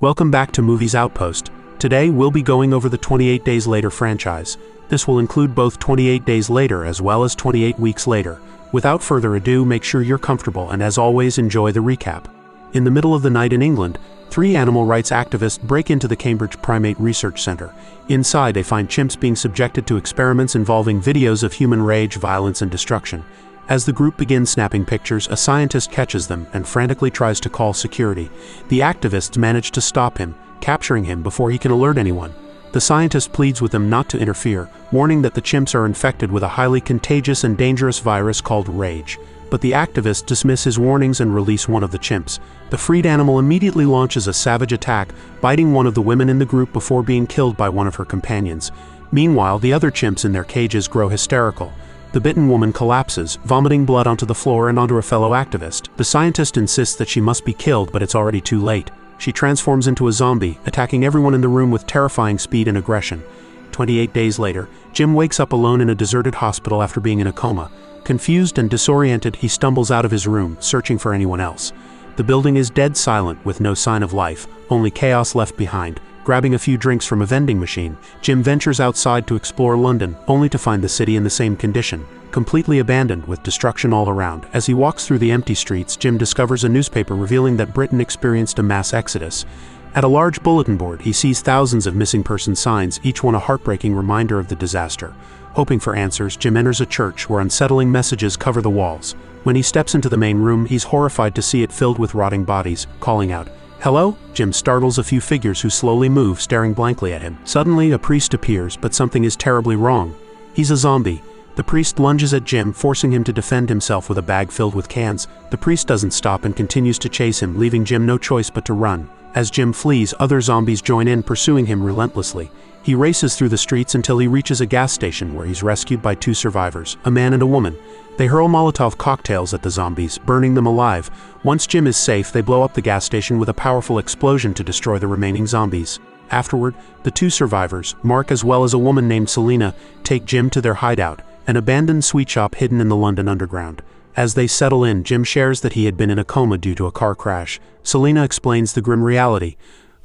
Welcome back to Movies Outpost. Today we'll be going over the 28 Days Later franchise. This will include both 28 Days Later as well as 28 Weeks Later. Without further ado, make sure you're comfortable and as always enjoy the recap. In the middle of the night in England, 3 animal rights activists break into the Cambridge Primate Research Center. Inside they find chimps being subjected to experiments involving videos of human rage, violence and destruction. As the group begins snapping pictures, a scientist catches them and frantically tries to call security. The activists manage to stop him, capturing him before he can alert anyone. The scientist pleads with them not to interfere, warning that the chimps are infected with a highly contagious and dangerous virus called rage. But the activists dismiss his warnings and release one of the chimps. The freed animal immediately launches a savage attack, biting one of the women in the group before being killed by one of her companions. Meanwhile, the other chimps in their cages grow hysterical. The bitten woman collapses, vomiting blood onto the floor and onto a fellow activist. The scientist insists that she must be killed, but it's already too late. She transforms into a zombie, attacking everyone in the room with terrifying speed and aggression. 28 days later, Jim wakes up alone in a deserted hospital after being in a coma. Confused and disoriented, he stumbles out of his room, searching for anyone else. The building is dead silent, with no sign of life, only chaos left behind. Grabbing a few drinks from a vending machine, Jim ventures outside to explore London, only to find the city in the same condition, completely abandoned with destruction all around. As he walks through the empty streets, Jim discovers a newspaper revealing that Britain experienced a mass exodus. At a large bulletin board, he sees thousands of missing person signs, each one a heartbreaking reminder of the disaster. Hoping for answers, Jim enters a church where unsettling messages cover the walls. When he steps into the main room, he's horrified to see it filled with rotting bodies, calling out, "Hello?" Jim startles a few figures who slowly move, staring blankly at him. Suddenly, a priest appears, but something is terribly wrong. He's a zombie. The priest lunges at Jim, forcing him to defend himself with a bag filled with cans. The priest doesn't stop and continues to chase him, leaving Jim no choice but to run. As Jim flees, other zombies join in, pursuing him relentlessly. He races through the streets until he reaches a gas station where he's rescued by 2 survivors, a man and a woman. They hurl Molotov cocktails at the zombies, burning them alive. Once Jim is safe, they blow up the gas station with a powerful explosion to destroy the remaining zombies. Afterward, the 2 survivors, Mark as well as a woman named Selena, take Jim to their hideout, an abandoned sweet shop hidden in the London underground. As they settle in, Jim shares that he had been in a coma due to a car crash. Selena explains the grim reality.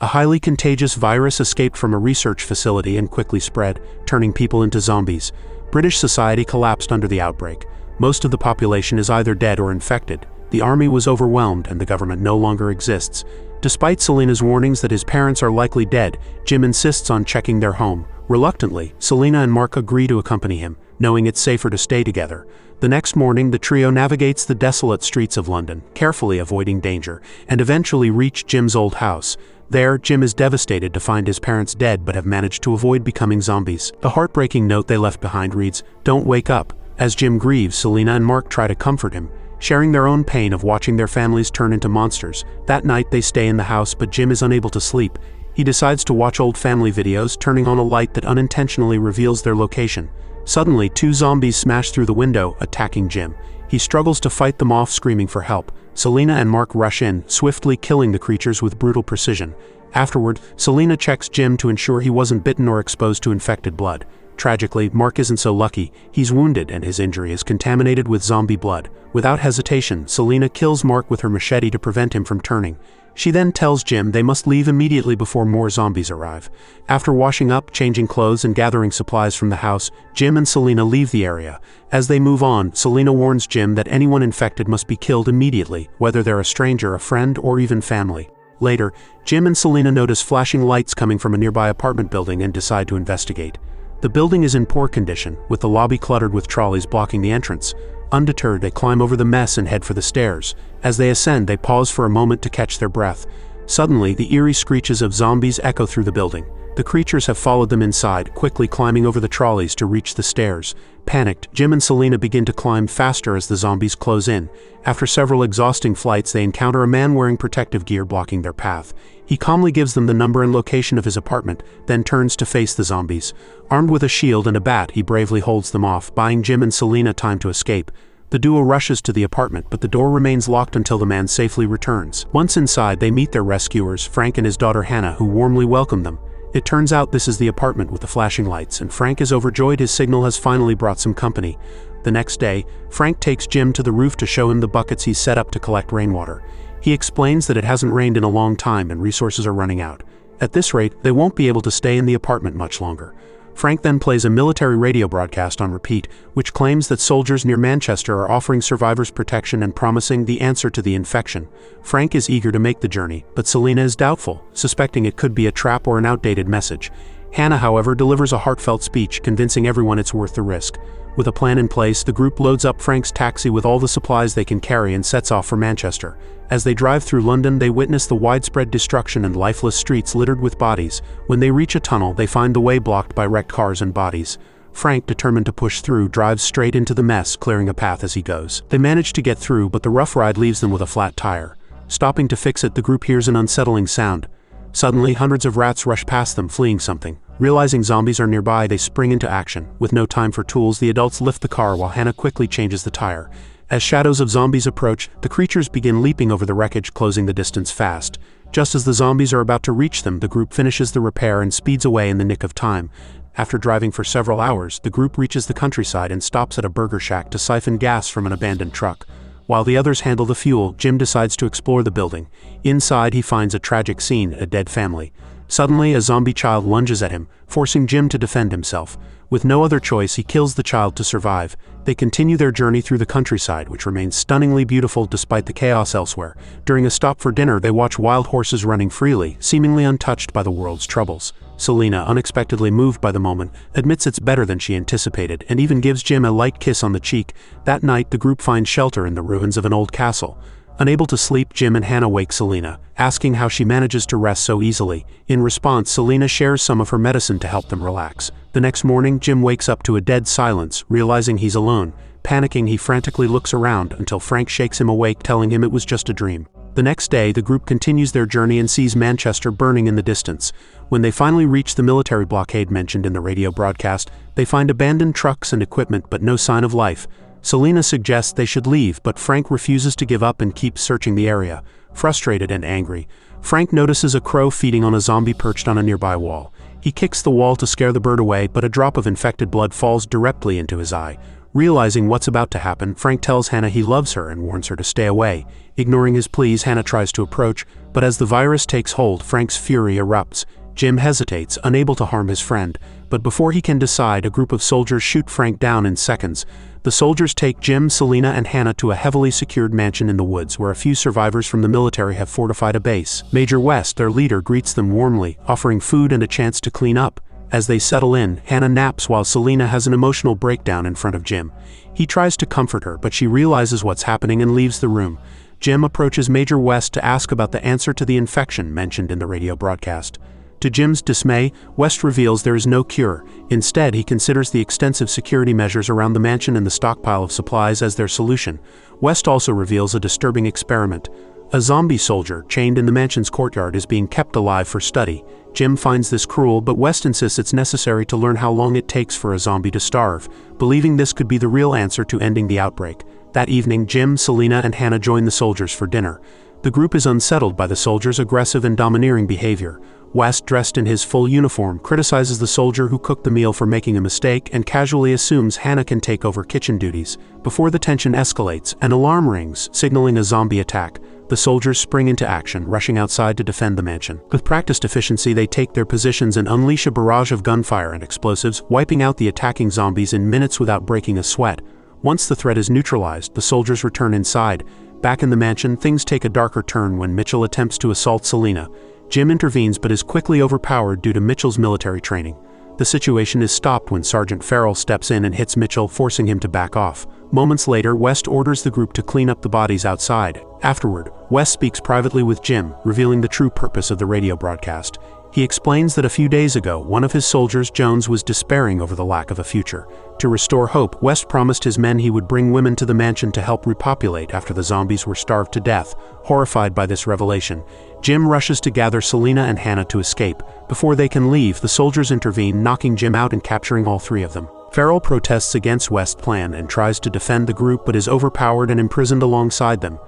A highly contagious virus escaped from a research facility and quickly spread, turning people into zombies. British society collapsed under the outbreak. Most of the population is either dead or infected. The army was overwhelmed and the government no longer exists. Despite Selena's warnings that his parents are likely dead, Jim insists on checking their home. Reluctantly, Selena and Mark agree to accompany him, knowing it's safer to stay together. The next morning, the trio navigates the desolate streets of London, carefully avoiding danger, and eventually reach Jim's old house. There, Jim is devastated to find his parents dead but have managed to avoid becoming zombies. The heartbreaking note they left behind reads, "Don't wake up." As Jim grieves, Selena and Mark try to comfort him, sharing their own pain of watching their families turn into monsters. That night they stay in the house, but Jim is unable to sleep. He decides to watch old family videos, turning on a light that unintentionally reveals their location. Suddenly, 2 zombies smash through the window, attacking Jim. He struggles to fight them off, screaming for help. Selena and Mark rush in, swiftly killing the creatures with brutal precision. Afterward, Selena checks Jim to ensure he wasn't bitten or exposed to infected blood. Tragically, Mark isn't so lucky. He's wounded and his injury is contaminated with zombie blood. Without hesitation, Selena kills Mark with her machete to prevent him from turning. She then tells Jim they must leave immediately before more zombies arrive. After washing up, changing clothes, and gathering supplies from the house, Jim and Selena leave the area. As they move on, Selena warns Jim that anyone infected must be killed immediately, whether they're a stranger, a friend, or even family. Later, Jim and Selena notice flashing lights coming from a nearby apartment building and decide to investigate. The building is in poor condition, with the lobby cluttered with trolleys blocking the entrance. Undeterred, they climb over the mess and head for the stairs. As they ascend, they pause for a moment to catch their breath. Suddenly, the eerie screeches of zombies echo through the building. The creatures have followed them inside, quickly climbing over the trolleys to reach the stairs. Panicked, Jim and Selena begin to climb faster as the zombies close in. After several exhausting flights, they encounter a man wearing protective gear blocking their path. He calmly gives them the number and location of his apartment, then turns to face the zombies. Armed with a shield and a bat, he bravely holds them off, buying Jim and Selena time to escape. The duo rushes to the apartment, but the door remains locked until the man safely returns. Once inside, they meet their rescuers, Frank and his daughter Hannah, who warmly welcome them. It turns out this is the apartment with the flashing lights, and Frank is overjoyed his signal has finally brought some company. The next day, Frank takes Jim to the roof to show him the buckets he's set up to collect rainwater. He explains that it hasn't rained in a long time and resources are running out. At this rate, they won't be able to stay in the apartment much longer. Frank then plays a military radio broadcast on repeat, which claims that soldiers near Manchester are offering survivors protection and promising the answer to the infection. Frank is eager to make the journey, but Selina is doubtful, suspecting it could be a trap or an outdated message. Hannah, however, delivers a heartfelt speech, convincing everyone it's worth the risk. With a plan in place, the group loads up Frank's taxi with all the supplies they can carry and sets off for Manchester. As they drive through London, they witness the widespread destruction and lifeless streets littered with bodies. When they reach a tunnel, they find the way blocked by wrecked cars and bodies. Frank, determined to push through, drives straight into the mess, clearing a path as he goes. They manage to get through, but the rough ride leaves them with a flat tire. Stopping to fix it, the group hears an unsettling sound. Suddenly, hundreds of rats rush past them, fleeing something. Realizing zombies are nearby, they spring into action. With no time for tools, the adults lift the car while Hannah quickly changes the tire. As shadows of zombies approach, the creatures begin leaping over the wreckage, closing the distance fast. Just as the zombies are about to reach them, the group finishes the repair and speeds away in the nick of time. After driving for several hours, the group reaches the countryside and stops at a burger shack to siphon gas from an abandoned truck. While the others handle the fuel, Jim decides to explore the building. Inside, he finds a tragic scene: a dead family. Suddenly, a zombie child lunges at him, forcing Jim to defend himself. With no other choice, he kills the child to survive. They continue their journey through the countryside, which remains stunningly beautiful despite the chaos elsewhere. During a stop for dinner, they watch wild horses running freely, seemingly untouched by the world's troubles. Selina, unexpectedly moved by the moment, admits it's better than she anticipated, and even gives Jim a light kiss on the cheek. That night, the group finds shelter in the ruins of an old castle. Unable to sleep, Jim and Hannah wake Selina, asking how she manages to rest so easily. In response, Selina shares some of her medicine to help them relax. The next morning, Jim wakes up to a dead silence, realizing he's alone. Panicking, he frantically looks around until Frank shakes him awake, telling him it was just a dream. The next day, the group continues their journey and sees Manchester burning in the distance. When they finally reach the military blockade mentioned in the radio broadcast, they find abandoned trucks and equipment but no sign of life. Selina suggests they should leave, but Frank refuses to give up and keeps searching the area. Frustrated and angry, Frank notices a crow feeding on a zombie perched on a nearby wall. He kicks the wall to scare the bird away, but a drop of infected blood falls directly into his eye. Realizing what's about to happen, Frank tells Hannah he loves her and warns her to stay away. Ignoring his pleas, Hannah tries to approach, but as the virus takes hold, Frank's fury erupts. Jim hesitates, unable to harm his friend, but before he can decide, a group of soldiers shoot Frank down in seconds. The soldiers take Jim, Selina, and Hannah to a heavily secured mansion in the woods where a few survivors from the military have fortified a base. Major West, their leader, greets them warmly, offering food and a chance to clean up. As they settle in, Hannah naps while Selina has an emotional breakdown in front of Jim. He tries to comfort her, but she realizes what's happening and leaves the room. Jim approaches Major West to ask about the answer to the infection mentioned in the radio broadcast. To Jim's dismay, West reveals there is no cure. Instead, he considers the extensive security measures around the mansion and the stockpile of supplies as their solution. West also reveals a disturbing experiment. A zombie soldier, chained in the mansion's courtyard, is being kept alive for study. Jim finds this cruel, but West insists it's necessary to learn how long it takes for a zombie to starve, believing this could be the real answer to ending the outbreak. That evening, Jim, Selina, and Hannah join the soldiers for dinner. The group is unsettled by the soldiers' aggressive and domineering behavior. West, dressed in his full uniform, criticizes the soldier who cooked the meal for making a mistake and casually assumes Hannah can take over kitchen duties. Before the tension escalates, an alarm rings, signaling a zombie attack. The soldiers spring into action, rushing outside to defend the mansion. With practiced efficiency, they take their positions and unleash a barrage of gunfire and explosives, wiping out the attacking zombies in minutes without breaking a sweat. Once the threat is neutralized, the soldiers return inside. Back in the mansion, things take a darker turn when Mitchell attempts to assault Selina. Jim intervenes but is quickly overpowered due to Mitchell's military training. The situation is stopped when Sergeant Farrell steps in and hits Mitchell, forcing him to back off. Moments later, West orders the group to clean up the bodies outside. Afterward, West speaks privately with Jim, revealing the true purpose of the radio broadcast. He explains that a few days ago, one of his soldiers, Jones, was despairing over the lack of a future. To restore hope, West promised his men he would bring women to the mansion to help repopulate after the zombies were starved to death. Horrified by this revelation, Jim rushes to gather Selina and Hannah to escape. Before they can leave, the soldiers intervene, knocking Jim out and capturing all three of them. Farrell protests against West's plan and tries to defend the group but is overpowered and imprisoned alongside them.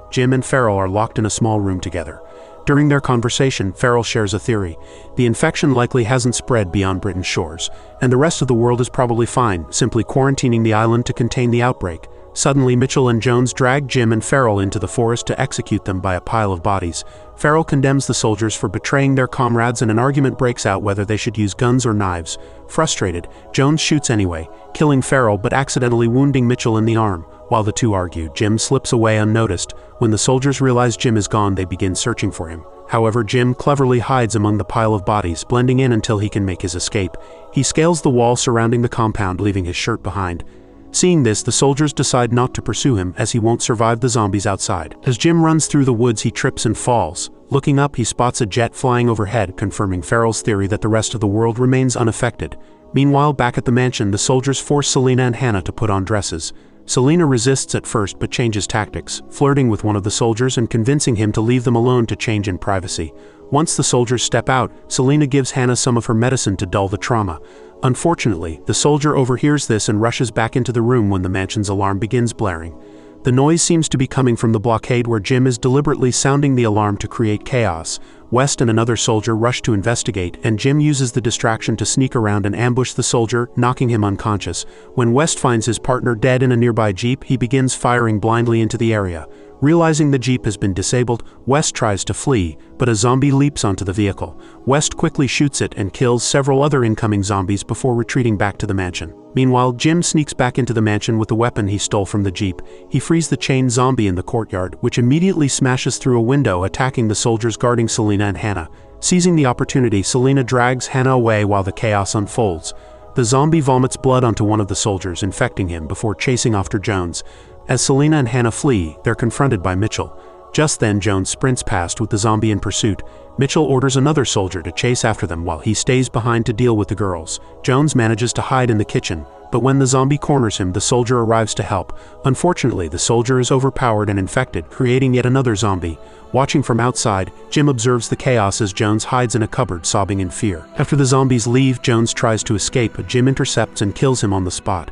Jim and Farrell are locked in a small room together. During their conversation, Farrell shares a theory. The infection likely hasn't spread beyond Britain's shores, and the rest of the world is probably fine, simply quarantining the island to contain the outbreak. Suddenly, Mitchell and Jones drag Jim and Farrell into the forest to execute them by a pile of bodies. Farrell condemns the soldiers for betraying their comrades, and an argument breaks out whether they should use guns or knives. Frustrated, Jones shoots anyway, killing Farrell but accidentally wounding Mitchell in the arm. While the two argue, Jim slips away unnoticed. When the soldiers realize Jim is gone, they begin searching for him. However, Jim cleverly hides among the pile of bodies, blending in until he can make his escape. He scales the wall surrounding the compound, leaving his shirt behind. Seeing this, the soldiers decide not to pursue him, as he won't survive the zombies outside. As Jim runs through the woods, he trips and falls. Looking up, he spots a jet flying overhead, confirming Farrell's theory that the rest of the world remains unaffected. Meanwhile, back at the mansion, the soldiers force Selena and Hannah to put on dresses. Selena resists at first but changes tactics, flirting with one of the soldiers and convincing him to leave them alone to change in privacy. Once the soldiers step out, Selena gives Hannah some of her medicine to dull the trauma. Unfortunately, the soldier overhears this and rushes back into the room when the mansion's alarm begins blaring. The noise seems to be coming from the blockade, where Jim is deliberately sounding the alarm to create chaos. West and another soldier rush to investigate, and Jim uses the distraction to sneak around and ambush the soldier, knocking him unconscious. When West finds his partner dead in a nearby jeep, he begins firing blindly into the area. Realizing the jeep has been disabled, West tries to flee, but a zombie leaps onto the vehicle. West quickly shoots it and kills several other incoming zombies before retreating back to the mansion. Meanwhile, Jim sneaks back into the mansion with the weapon he stole from the jeep. He frees the chained zombie in the courtyard, which immediately smashes through a window, attacking the soldiers guarding Selena and Hannah. Seizing the opportunity, Selena drags Hannah away while the chaos unfolds. The zombie vomits blood onto one of the soldiers, infecting him before chasing after Jones. As Selena and Hannah flee, they're confronted by Mitchell. Just then, Jones sprints past with the zombie in pursuit. Mitchell orders another soldier to chase after them while he stays behind to deal with the girls. Jones manages to hide in the kitchen, but when the zombie corners him, the soldier arrives to help. Unfortunately, the soldier is overpowered and infected, creating yet another zombie. Watching from outside, Jim observes the chaos as Jones hides in a cupboard, sobbing in fear. After the zombies leave, Jones tries to escape, but Jim intercepts and kills him on the spot.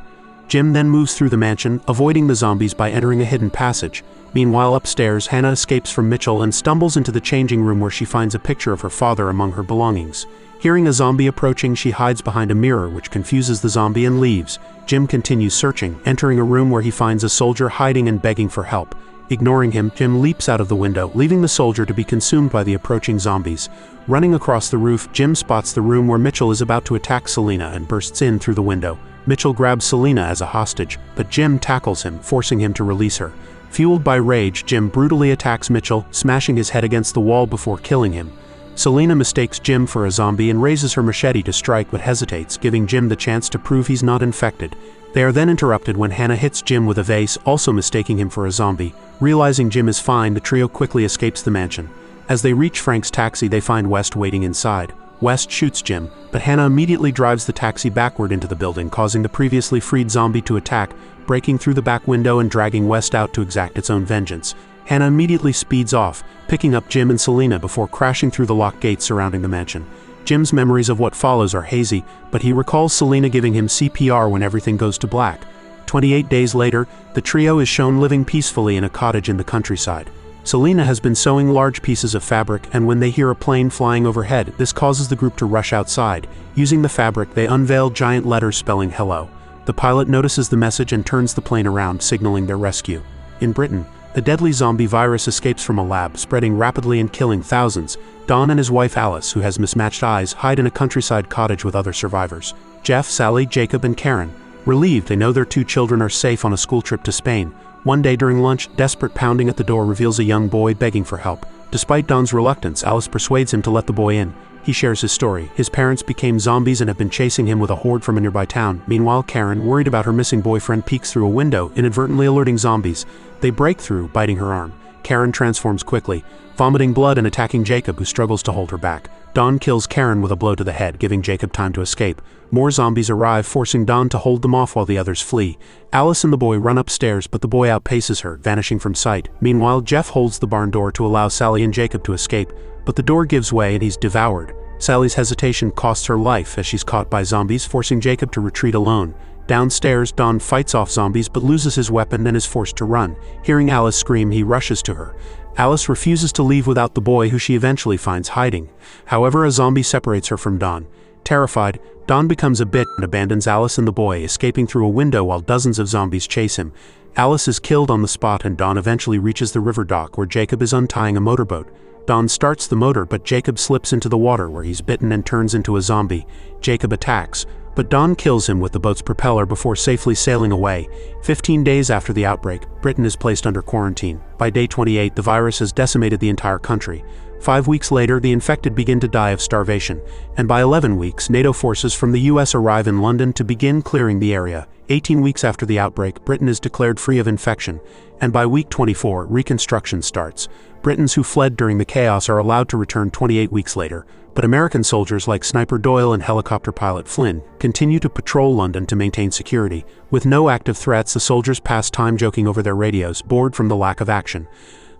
Jim then moves through the mansion, avoiding the zombies by entering a hidden passage. Meanwhile, upstairs, Hannah escapes from Mitchell and stumbles into the changing room, where she finds a picture of her father among her belongings. Hearing a zombie approaching, she hides behind a mirror, which confuses the zombie and leaves. Jim continues searching, entering a room where he finds a soldier hiding and begging for help. Ignoring him, Jim leaps out of the window, leaving the soldier to be consumed by the approaching zombies. Running across the roof, Jim spots the room where Mitchell is about to attack Selena and bursts in through the window. Mitchell grabs Selena as a hostage, but Jim tackles him, forcing him to release her. Fueled by rage, Jim brutally attacks Mitchell, smashing his head against the wall before killing him. Selena mistakes Jim for a zombie and raises her machete to strike, but hesitates, giving Jim the chance to prove he's not infected. They are then interrupted when Hannah hits Jim with a vase, also mistaking him for a zombie. Realizing Jim is fine, the trio quickly escapes the mansion. As they reach Frank's taxi, they find West waiting inside. West shoots Jim, but Hannah immediately drives the taxi backward into the building, causing the previously freed zombie to attack, breaking through the back window and dragging West out to exact its own vengeance. Hannah immediately speeds off, picking up Jim and Selena before crashing through the locked gates surrounding the mansion. Jim's memories of what follows are hazy, but he recalls Selena giving him CPR when everything goes to black. 28 days later, the trio is shown living peacefully in a cottage in the countryside. Selena has been sewing large pieces of fabric, and when they hear a plane flying overhead, this causes the group to rush outside. Using the fabric, they unveil giant letters spelling hello. The pilot notices the message and turns the plane around, signaling their rescue. In Britain, a deadly zombie virus escapes from a lab, spreading rapidly and killing thousands. Don and his wife Alice, who has mismatched eyes, hide in a countryside cottage with other survivors. Jeff, Sally, Jacob, and Karen. Relieved, they know their 2 children are safe on a school trip to Spain. One day during lunch, desperate pounding at the door reveals a young boy begging for help. Despite Don's reluctance, Alice persuades him to let the boy in. He shares his story. His parents became zombies and have been chasing him with a horde from a nearby town. Meanwhile, Karen, worried about her missing boyfriend, peeks through a window, inadvertently alerting zombies. They break through, biting her arm. Karen transforms quickly, vomiting blood and attacking Jacob, who struggles to hold her back. Don kills Karen with a blow to the head, giving Jacob time to escape. More zombies arrive, forcing Don to hold them off while the others flee. Alice and the boy run upstairs, but the boy outpaces her, vanishing from sight. Meanwhile, Jeff holds the barn door to allow Sally and Jacob to escape, but the door gives way and he's devoured. Sally's hesitation costs her life as she's caught by zombies, forcing Jacob to retreat alone. Downstairs, Don fights off zombies but loses his weapon and is forced to run. Hearing Alice scream, he rushes to her. Alice refuses to leave without the boy, who she eventually finds hiding. However, a zombie separates her from Don. Terrified, Dawn becomes a bit and abandons Alice and the boy, escaping through a window while dozens of zombies chase him. Alice is killed on the spot and Dawn eventually reaches the river dock where Jacob is untying a motorboat. Dawn starts the motor, but Jacob slips into the water where he's bitten and turns into a zombie. Jacob attacks, but Dawn kills him with the boat's propeller before safely sailing away. 15 days after the outbreak, Britain is placed under quarantine. By day 28, the virus has decimated the entire country. 5 weeks later, the infected begin to die of starvation, and by 11 weeks, NATO forces from the US arrive in London to begin clearing the area. 18 weeks after the outbreak, Britain is declared free of infection, and by week 24, reconstruction starts. Britons who fled during the chaos are allowed to return 28 weeks later, but American soldiers like Sniper Doyle and helicopter pilot Flynn continue to patrol London to maintain security. With no active threats, the soldiers pass time joking over their radios, bored from the lack of action.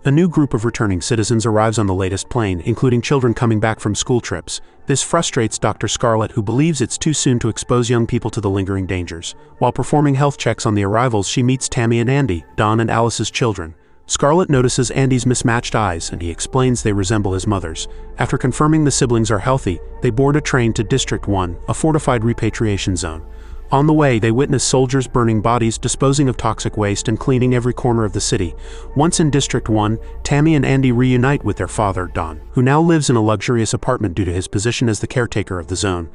A new group of returning citizens arrives on the latest plane, including children coming back from school trips. This frustrates Dr. Scarlet, who believes it's too soon to expose young people to the lingering dangers. While performing health checks on the arrivals, she meets Tammy and Andy, Dawn and Alice's children. Scarlet notices Andy's mismatched eyes, and he explains they resemble his mother's. After confirming the siblings are healthy, they board a train to District 1, a fortified repatriation zone. On the way, they witness soldiers burning bodies, disposing of toxic waste, and cleaning every corner of the city. Once in District 1, Tammy and Andy reunite with their father, Don, who now lives in a luxurious apartment due to his position as the caretaker of the zone.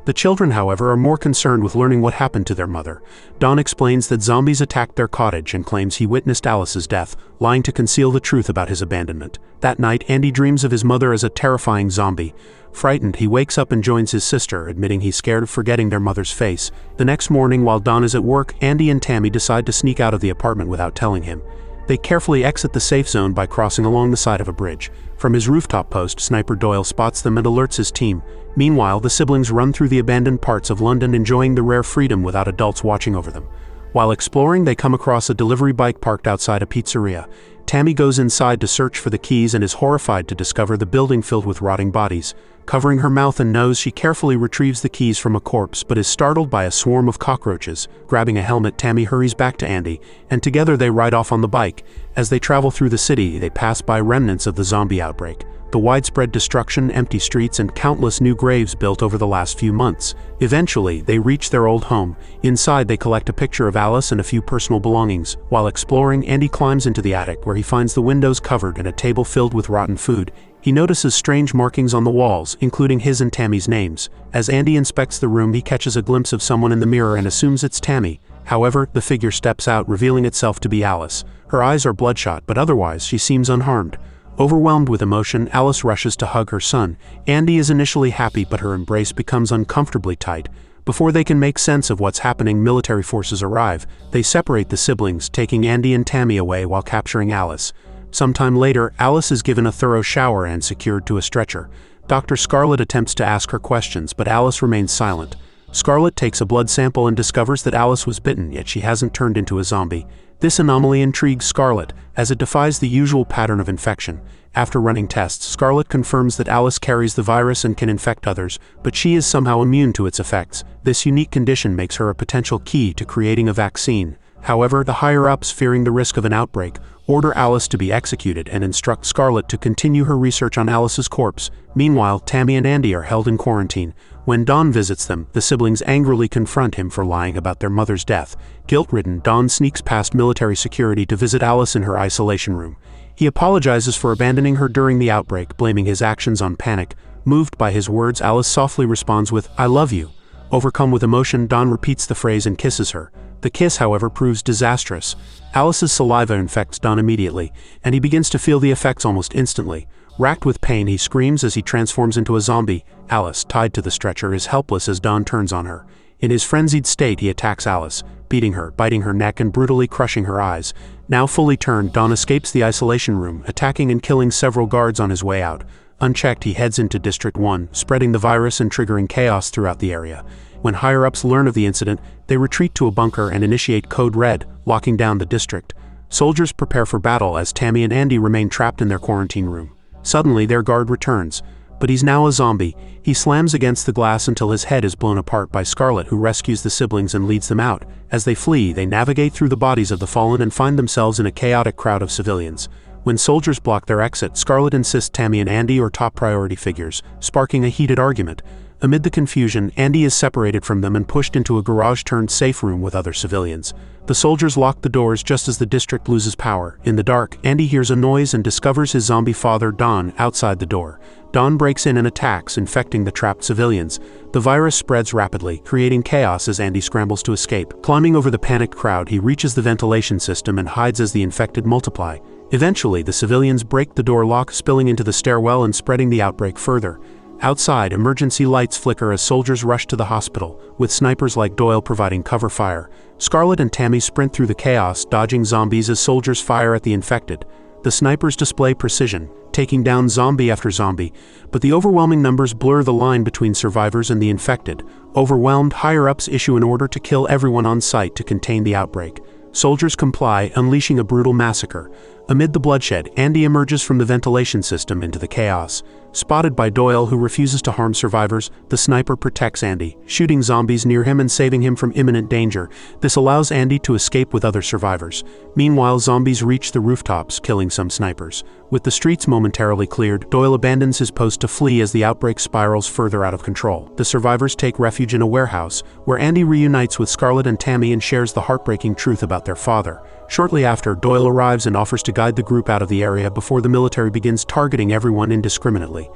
The children, however, are more concerned with learning what happened to their mother. Don explains that zombies attacked their cottage and claims he witnessed Alice's death, lying to conceal the truth about his abandonment. That night, Andy dreams of his mother as a terrifying zombie. Frightened, he wakes up and joins his sister, admitting he's scared of forgetting their mother's face. The next morning, while Don is at work, Andy and Tammy decide to sneak out of the apartment without telling him. They carefully exit the safe zone by crossing along the side of a bridge. From his rooftop post, Sniper Doyle spots them and alerts his team. Meanwhile, the siblings run through the abandoned parts of London, enjoying the rare freedom without adults watching over them. While exploring, they come across a delivery bike parked outside a pizzeria. Tammy goes inside to search for the keys and is horrified to discover the building filled with rotting bodies. Covering her mouth and nose, she carefully retrieves the keys from a corpse but is startled by a swarm of cockroaches. Grabbing a helmet, Tammy hurries back to Andy, and together they ride off on the bike. As they travel through the city, they pass by remnants of the zombie outbreak. The widespread destruction, empty streets, and countless new graves built over the last few months. Eventually, they reach their old home. Inside, they collect a picture of Alice and a few personal belongings. While exploring, Andy climbs into the attic where he finds the windows covered and a table filled with rotten food. He notices strange markings on the walls, including his and Tammy's names. As Andy inspects the room, he catches a glimpse of someone in the mirror and assumes it's Tammy. However, the figure steps out, revealing itself to be Alice. Her eyes are bloodshot, but otherwise she seems unharmed. Overwhelmed with emotion, Alice rushes to hug her son. Andy is initially happy, but her embrace becomes uncomfortably tight. Before they can make sense of what's happening, military forces arrive. They separate the siblings, taking Andy and Tammy away while capturing Alice. Sometime later, Alice is given a thorough shower and secured to a stretcher. Dr. Scarlet attempts to ask her questions, but Alice remains silent. Scarlet takes a blood sample and discovers that Alice was bitten, yet she hasn't turned into a zombie. This anomaly intrigues Scarlet, as it defies the usual pattern of infection. After running tests, Scarlet confirms that Alice carries the virus and can infect others, but she is somehow immune to its effects. This unique condition makes her a potential key to creating a vaccine. However, the higher-ups, fearing the risk of an outbreak, order Alice to be executed and instruct Scarlet to continue her research on Alice's corpse. Meanwhile, Tammy and Andy are held in quarantine. When Dawn visits them, the siblings angrily confront him for lying about their mother's death. Guilt-ridden, Dawn sneaks past military security to visit Alice in her isolation room. He apologizes for abandoning her during the outbreak, blaming his actions on panic. Moved by his words, Alice softly responds with, "I love you." Overcome with emotion, Dawn repeats the phrase and kisses her. The kiss, however, proves disastrous. Alice's saliva infects Dawn immediately, and he begins to feel the effects almost instantly. Racked with pain, he screams as he transforms into a zombie. Alice, tied to the stretcher, is helpless as Dawn turns on her. In his frenzied state, he attacks Alice, beating her, biting her neck, and brutally crushing her eyes. Now fully turned, Dawn escapes the isolation room, attacking and killing several guards on his way out. Unchecked, he heads into District 1, spreading the virus and triggering chaos throughout the area. When higher-ups learn of the incident, they retreat to a bunker and initiate Code Red, locking down the district. Soldiers prepare for battle as Tammy and Andy remain trapped in their quarantine room. Suddenly, their guard returns, but he's now a zombie. He slams against the glass until his head is blown apart by Scarlet, who rescues the siblings and leads them out. As they flee, they navigate through the bodies of the fallen and find themselves in a chaotic crowd of civilians. When soldiers block their exit, Scarlet insists Tammy and Andy are top priority figures, sparking a heated argument. Amid the confusion, Andy is separated from them and pushed into a garage-turned-safe room with other civilians. The soldiers lock the doors just as the district loses power. In the dark, Andy hears a noise and discovers his zombie father, Don, outside the door. Don breaks in and attacks, infecting the trapped civilians. The virus spreads rapidly, creating chaos as Andy scrambles to escape. Climbing over the panicked crowd, he reaches the ventilation system and hides as the infected multiply. Eventually, the civilians break the door lock, spilling into the stairwell and spreading the outbreak further. Outside, emergency lights flicker as soldiers rush to the hospital, with snipers like Doyle providing cover fire. Scarlet and Tammy sprint through the chaos, dodging zombies as soldiers fire at the infected. The snipers display precision, taking down zombie after zombie, but the overwhelming numbers blur the line between survivors and the infected. Overwhelmed, higher-ups issue an order to kill everyone on site to contain the outbreak. Soldiers comply, unleashing a brutal massacre. Amid the bloodshed, Andy emerges from the ventilation system into the chaos. Spotted by Doyle, who refuses to harm survivors, the sniper protects Andy, shooting zombies near him and saving him from imminent danger. This allows Andy to escape with other survivors. Meanwhile, zombies reach the rooftops, killing some snipers. With the streets momentarily cleared, Doyle abandons his post to flee as the outbreak spirals further out of control. The survivors take refuge in a warehouse, where Andy reunites with Scarlet and Tammy and shares the heartbreaking truth about their father. Shortly after, Doyle arrives and offers to guide the group out of the area before the military begins targeting everyone indiscriminately.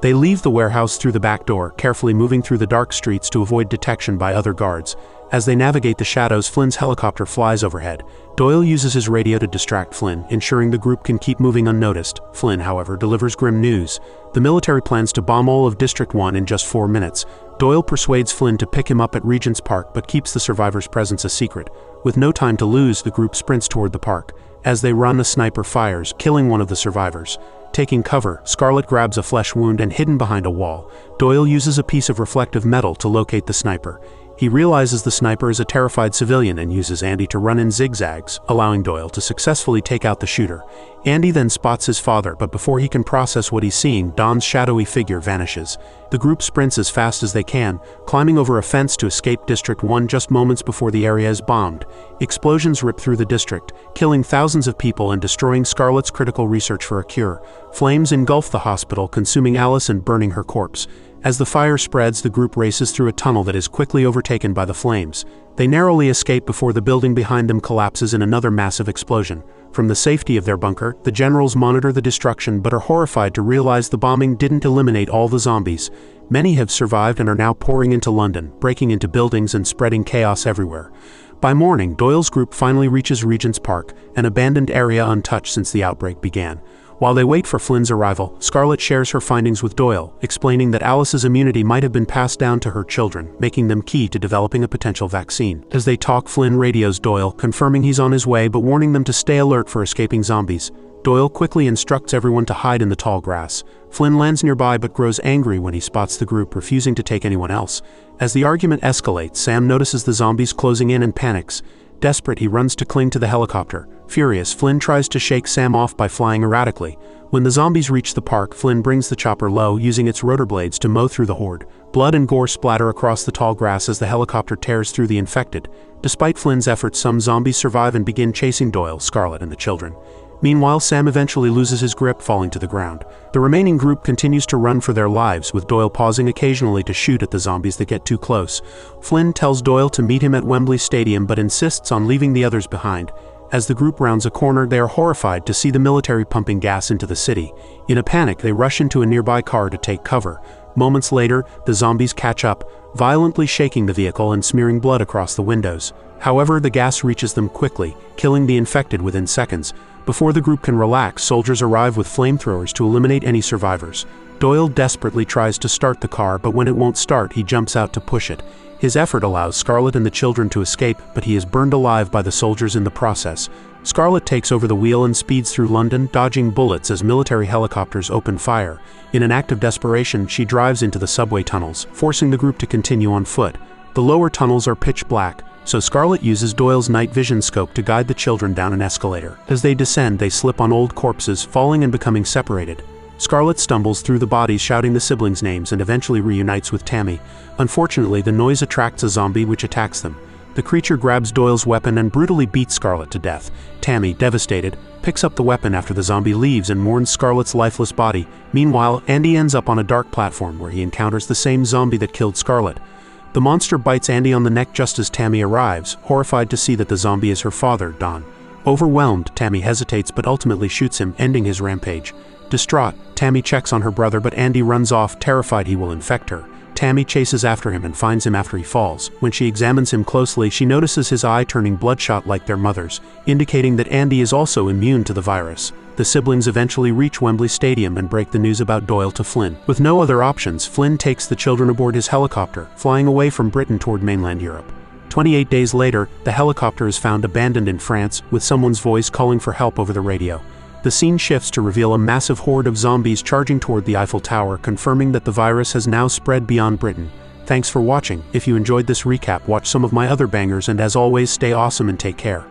They leave the warehouse through the back door, carefully moving through the dark streets to avoid detection by other guards. As they navigate the shadows, Flynn's helicopter flies overhead. Doyle uses his radio to distract Flynn, ensuring the group can keep moving unnoticed. Flynn, however, delivers grim news. The military plans to bomb all of District 1 in just 4 minutes. Doyle persuades Flynn to pick him up at Regent's Park but keeps the survivors' presence a secret. With no time to lose, the group sprints toward the park. As they run, a sniper fires, killing one of the survivors. Taking cover, Scarlet grabs a flesh wound and hidden behind a wall. Doyle uses a piece of reflective metal to locate the sniper. He realizes the sniper is a terrified civilian and uses Andy to run in zigzags, allowing Doyle to successfully take out the shooter. Andy then spots his father, but before he can process what he's seeing, Don's shadowy figure vanishes. The group sprints as fast as they can, climbing over a fence to escape District 1 just moments before the area is bombed. Explosions rip through the district, killing thousands of people and destroying Scarlet's critical research for a cure. Flames engulf the hospital, consuming Alice and burning her corpse. As the fire spreads, the group races through a tunnel that is quickly overtaken by the flames. They narrowly escape before the building behind them collapses in another massive explosion. From the safety of their bunker, the generals monitor the destruction but are horrified to realize the bombing didn't eliminate all the zombies. Many have survived and are now pouring into London, breaking into buildings and spreading chaos everywhere. By morning, Doyle's group finally reaches Regent's Park, an abandoned area untouched since the outbreak began. While they wait for Flynn's arrival, Scarlet shares her findings with Doyle, explaining that Alice's immunity might have been passed down to her children, making them key to developing a potential vaccine. As they talk, Flynn radios Doyle, confirming he's on his way but warning them to stay alert for escaping zombies. Doyle quickly instructs everyone to hide in the tall grass. Flynn lands nearby but grows angry when he spots the group, refusing to take anyone else. As the argument escalates, Sam notices the zombies closing in and panics. Desperate, he runs to cling to the helicopter. Furious, Flynn tries to shake Sam off by flying erratically. When the zombies reach the park, Flynn brings the chopper low, using its rotor blades to mow through the horde. Blood and gore splatter across the tall grass as the helicopter tears through the infected. Despite Flynn's efforts, some zombies survive and begin chasing Doyle, Scarlet, and the children. Meanwhile, Sam eventually loses his grip, falling to the ground. The remaining group continues to run for their lives, with Doyle pausing occasionally to shoot at the zombies that get too close. Flynn tells Doyle to meet him at Wembley Stadium but insists on leaving the others behind. As the group rounds a corner, they are horrified to see the military pumping gas into the city. In a panic, they rush into a nearby car to take cover. Moments later, the zombies catch up, violently shaking the vehicle and smearing blood across the windows. However, the gas reaches them quickly, killing the infected within seconds. Before the group can relax, soldiers arrive with flamethrowers to eliminate any survivors. Doyle desperately tries to start the car, but when it won't start, he jumps out to push it. His effort allows Scarlet and the children to escape, but he is burned alive by the soldiers in the process. Scarlet takes over the wheel and speeds through London, dodging bullets as military helicopters open fire. In an act of desperation, she drives into the subway tunnels, forcing the group to continue on foot. The lower tunnels are pitch black, so Scarlet uses Doyle's night vision scope to guide the children down an escalator. As they descend, they slip on old corpses, falling and becoming separated. Scarlet stumbles through the bodies, shouting the siblings' names, and eventually reunites with Tammy. Unfortunately, the noise attracts a zombie which attacks them. The creature grabs Doyle's weapon and brutally beats Scarlett to death. Tammy, devastated, picks up the weapon after the zombie leaves and mourns Scarlett's lifeless body. Meanwhile, Andy ends up on a dark platform where he encounters the same zombie that killed Scarlett. The monster bites Andy on the neck just as Tammy arrives, horrified to see that the zombie is her father, Don. Overwhelmed, Tammy hesitates but ultimately shoots him, ending his rampage. Distraught, Tammy checks on her brother but Andy runs off, terrified he will infect her. Tammy chases after him and finds him after he falls. When she examines him closely, she notices his eye turning bloodshot like their mother's, indicating that Andy is also immune to the virus. The siblings eventually reach Wembley Stadium and break the news about Doyle to Flynn. With no other options, Flynn takes the children aboard his helicopter, flying away from Britain toward mainland Europe. 28 days later, the helicopter is found abandoned in France, with someone's voice calling for help over the radio. The scene shifts to reveal a massive horde of zombies charging toward the Eiffel Tower, confirming that the virus has now spread beyond Britain. Thanks for watching. If you enjoyed this recap, watch some of my other bangers, and as always, stay awesome and take care.